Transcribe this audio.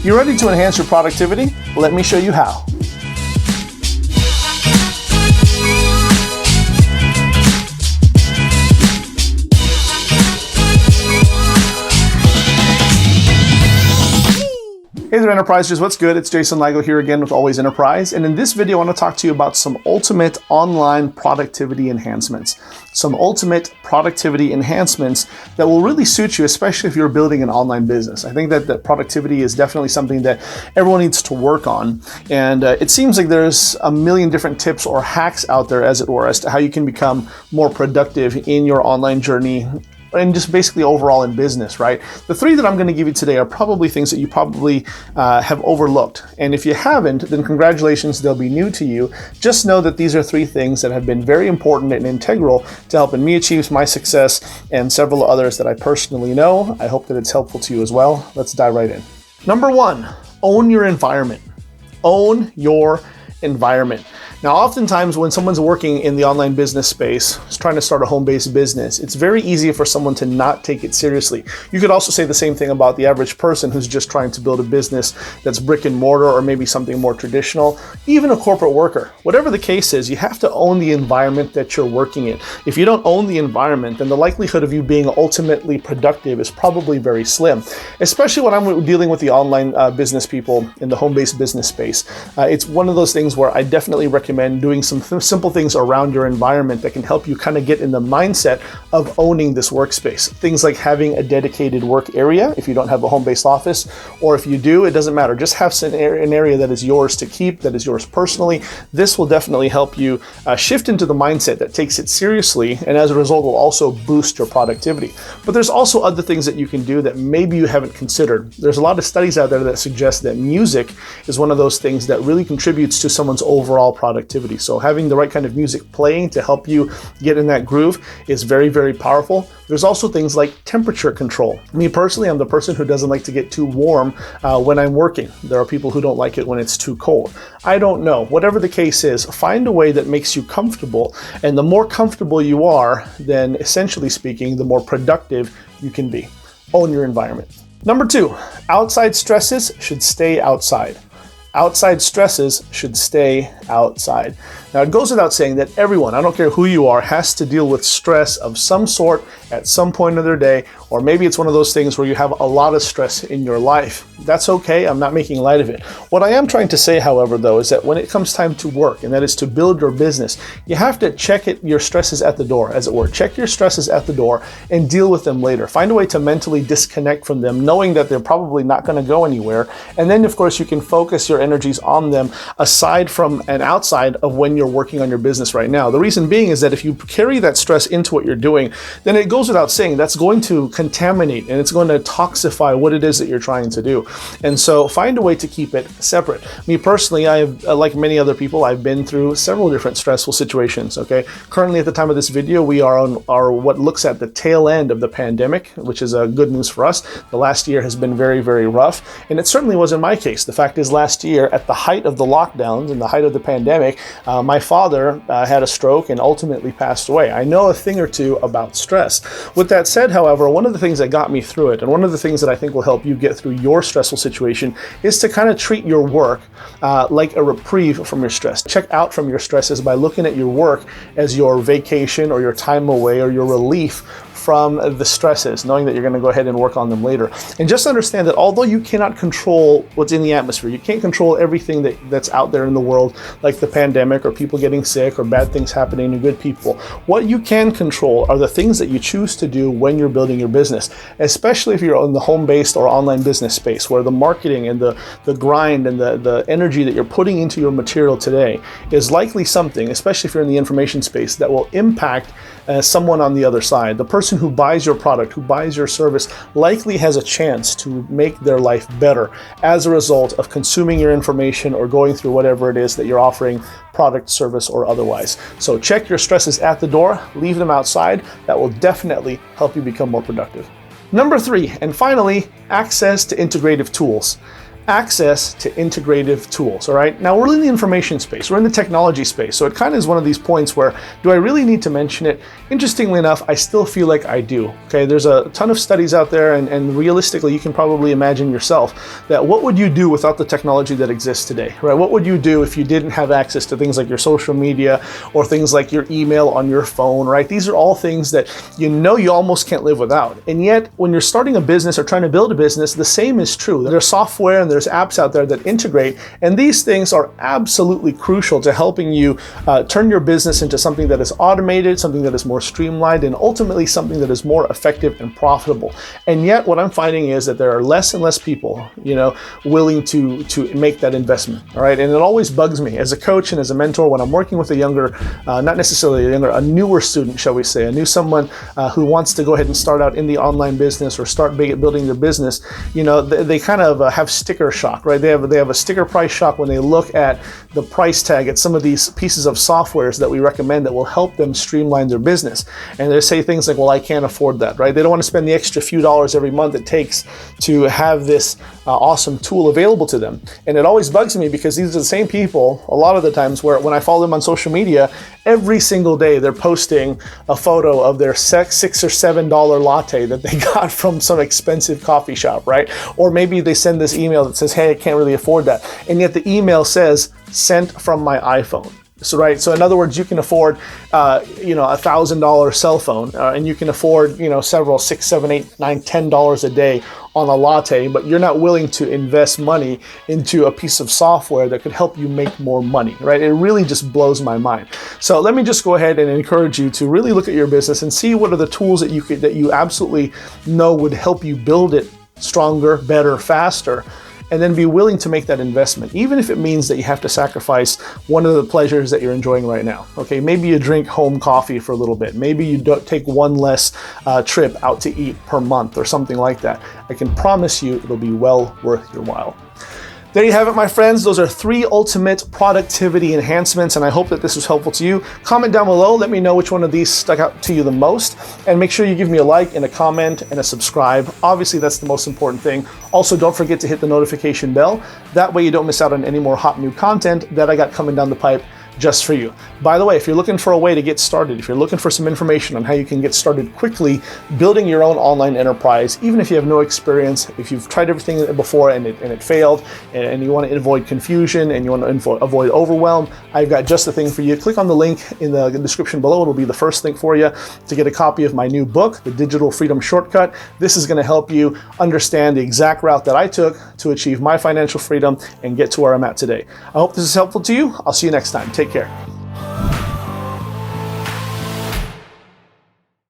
You ready to enhance your productivity? Let me show you how. Hey there, Enterprisers, what's good? It's Jason Ligo here again with Always Enterprise, and in this video I want to talk to you about some ultimate online productivity enhancements. Some ultimate productivity enhancements that will really suit you, especially if you're building an online business. I think that productivity is definitely something that everyone needs to work on, and it seems like there's a million different tips or hacks out there, as it were, as to how you can become more productive in your online journey and just basically overall in business, right? The three that I'm going to give you today are probably things that you probably have overlooked. And if you haven't, then congratulations, they'll be new to you. Just know that these are three things that have been very important and integral to helping me achieve my success and several others that I personally know. I hope that it's helpful to you as well. Let's dive right in. Number one, own your environment. Own your environment. Now, oftentimes when someone's working in the online business space, trying to start a home-based business, it's very easy for someone to not take it seriously. You could also say the same thing about the average person who's just trying to build a business that's brick and mortar or maybe something more traditional, even a corporate worker. Whatever the case is, you have to own the environment that you're working in. If you don't own the environment, then the likelihood of you being ultimately productive is probably very slim, especially when I'm dealing with the online business people in the home-based business space. It's one of those things where I definitely recommend doing some simple things around your environment that can help you kind of get in the mindset of owning this workspace. Things like having a dedicated work area if you don't have a home-based office, or if you do, it doesn't matter. Just have an area that is yours to keep, that is yours personally. This will definitely help you shift into the mindset that takes it seriously, and as a result will also boost your productivity. But there's also other things that you can do that maybe you haven't considered. There's a lot of studies out there that suggest that music is one of those things that really contributes to someone's overall productivity. So having the right kind of music playing to help you get in that groove is very, very powerful. There's also things like temperature control. Me personally, I'm the person who doesn't like to get too warm when I'm working. There are people who don't like it when it's too cold. I don't know. Whatever the case is, find a way that makes you comfortable. And the more comfortable you are, then essentially speaking, the more productive you can be. Own your environment. Number two, outside stresses should stay outside. Outside stresses should stay outside. Now, it goes without saying that everyone, I don't care who you are, has to deal with stress of some sort at some point of their day, or maybe it's one of those things where you have a lot of stress in your life. That's okay, I'm not making light of it. What I am trying to say, however, though, is that when it comes time to work, and that is to build your business, you have to check your stresses at the door, as it were. Check your stresses at the door and deal with them later. Find a way to mentally disconnect from them, knowing that they're probably not going to go anywhere. And then, of course, you can focus your energies on them aside from and outside of when you're working on your business right now. The reason being is that if you carry that stress into what you're doing, then it goes without saying that's going to contaminate and it's going to toxify what it is that you're trying to do. And so find a way to keep it separate. Me personally, I've, like many other people, I've been through several different stressful situations, okay? Currently, at the time of this video, we are on what looks at the tail end of the pandemic, which is good news for us. The last year has been very, very rough, and it certainly was in my case. The fact is, last year, at the height of the lockdowns and the height of the pandemic, my father had a stroke and ultimately passed away. I know a thing or two about stress. With that said, however, one of the things that got me through it, and one of the things that I think will help you get through your stressful situation, is to kind of treat your work like a reprieve from your stress. Check out from your stresses by looking at your work as your vacation or your time away or your relief from the stresses, knowing that you're going to go ahead and work on them later. And just understand that although you cannot control what's in the atmosphere, you can't control everything that's out there in the world, like the pandemic or people getting sick or bad things happening to good people. What you can control are the things that you choose to do when you're building your business, especially if you're in the home-based or online business space, where the marketing and the grind and the energy that you're putting into your material today is likely something, especially if you're in the information space, that will impact someone on the other side. The person who buys your product, who buys your service, likely has a chance to make their life better as a result of consuming your information or going through whatever it is that you're offering, product, service, or otherwise. So check your stresses at the door, leave them outside. That will definitely help you become more productive. Number 3, and finally, access to integrative tools. access to integrative tools, all right? Now we're in the information space, we're in the technology space, so it kind of is one of these points where, do I really need to mention it? Interestingly enough, I still feel like I do, okay? There's a ton of studies out there, and realistically, you can probably imagine yourself that what would you do without the technology that exists today, right? What would you do if you didn't have access to things like your social media or things like your email on your phone, right? These are all things that you know you almost can't live without. And yet, when you're starting a business or trying to build a business, the same is true. There's software and there's apps out there that integrate, and these things are absolutely crucial to helping you turn your business into something that is automated, something that is more streamlined, and ultimately something that is more effective and profitable. And yet what I'm finding is that there are less and less people, willing to make that investment, all right? And it always bugs me as a coach and as a mentor when I'm working with a younger, not necessarily a younger, a newer student, shall we say, someone who wants to go ahead and start out in the online business or start building their business. They kind of have sticker shock, right? They have a sticker price shock when they look at the price tag at some of these pieces of softwares that we recommend that will help them streamline their business. And they say things like, well, I can't afford that, right? They don't want to spend the extra few dollars every month it takes to have this awesome tool available to them. And it always bugs me because these are the same people, a lot of the times, where when I follow them on social media, every single day they're posting a photo of their $6 or $7 latte that they got from some expensive coffee shop, right? Or maybe they send this email that says, hey, I can't really afford that. And yet the email says, sent from my iPhone. So, right. So in other words, you can afford, $1,000 cell phone, and you can afford, several $6, $7, $8, $9, $10 a day on a latte, but you're not willing to invest money into a piece of software that could help you make more money, right? It really just blows my mind. So let me just go ahead and encourage you to really look at your business and see what are the tools that you absolutely know would help you build it stronger, better, faster, and then be willing to make that investment, even if it means that you have to sacrifice one of the pleasures that you're enjoying right now. Okay, maybe you drink home coffee for a little bit. Maybe you don't take one less trip out to eat per month or something like that. I can promise you it'll be well worth your while. There you have it, my friends. Those are 3 ultimate productivity enhancements, and I hope that this was helpful to you. Comment down below. Let me know which one of these stuck out to you the most, and make sure you give me a like and a comment and a subscribe. Obviously, that's the most important thing. Also, don't forget to hit the notification bell. That way you don't miss out on any more hot new content that I got coming down the pipe just for you. By the way, if you're looking for a way to get started, if you're looking for some information on how you can get started quickly building your own online enterprise, even if you have no experience, if you've tried everything before and it failed, and you want to avoid confusion and you want to avoid overwhelm, I've got just the thing for you. Click on the link in the description below. It'll be the first link for you to get a copy of my new book, The Digital Freedom Shortcut. This is going to help you understand the exact route that I took to achieve my financial freedom and get to where I'm at today. I hope this is helpful to you. I'll see you next time. Take care.